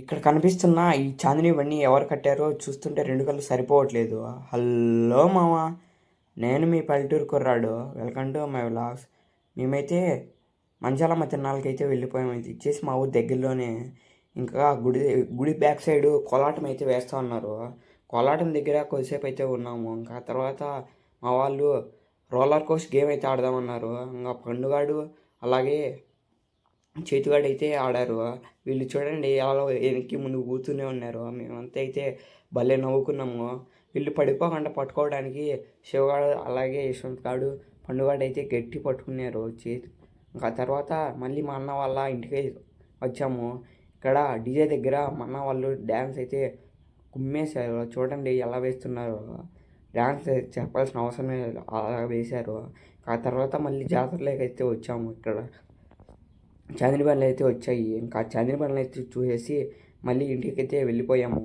ఇక్కడ కనిపిస్తున్న ఈ చాందిని బండి ఎవరు కట్టారో చూస్తుంటే రెండు కళ్ళు సరిపోవట్లేదు. హలో మామ, నేను మీ పల్లెటూరు కుర్రాడు. Welcome to my vlogs. మేమైతే మంచాలమ్మ తిరణాలకైతే వెళ్ళిపోయాము. ఇది ఇచ్చేసి మా ఊరి దగ్గరలోనే. ఇంకా గుడి బ్యాక్ సైడ్ కోలాటం అయితే వేస్తూ ఉన్నారు. కోలాటం దగ్గర కొద్దిసేపు అయితే ఉన్నాము. ఇంకా తర్వాత మా వాళ్ళు రోలర్ కోస్ట్ గేమ్ అయితే ఆడదామన్నారు. ఇంకా పండుగాడు అలాగే చేతిగాడు అయితే ఆడారు. వీళ్ళు చూడండి ఎలా వెనక్కి ముందు కూర్చునే ఉన్నారు. మేమంతా అయితే భలే నవ్వుకున్నాము. వీళ్ళు పడిపోకుండా పట్టుకోవడానికి శివగాడు అలాగే యశ్వంత్ గాడు పండుగాడు అయితే గట్టి పట్టుకున్నారు చేతి. ఇంకా తర్వాత మళ్ళీ మా అన్న వాళ్ళ ఇంటికి వచ్చాము. ఇక్కడ డీజే దగ్గర మా అన్న వాళ్ళు డ్యాన్స్ అయితే కుమ్మేశారు. చూడండి ఎలా వేస్తున్నారు. డ్యాన్స్ చెప్పాల్సిన అవసరమే లేదు, అలా వేశారు. ఆ తర్వాత మళ్ళీ జాతరలోకి అయితే వచ్చాము. ఇక్కడ చాందిని బండ్లు అయితే వచ్చాయి. ఇంకా చాందిని బండ్లు అయితే చూసేసి మళ్ళీ ఇంటికైతే వెళ్ళిపోయాము.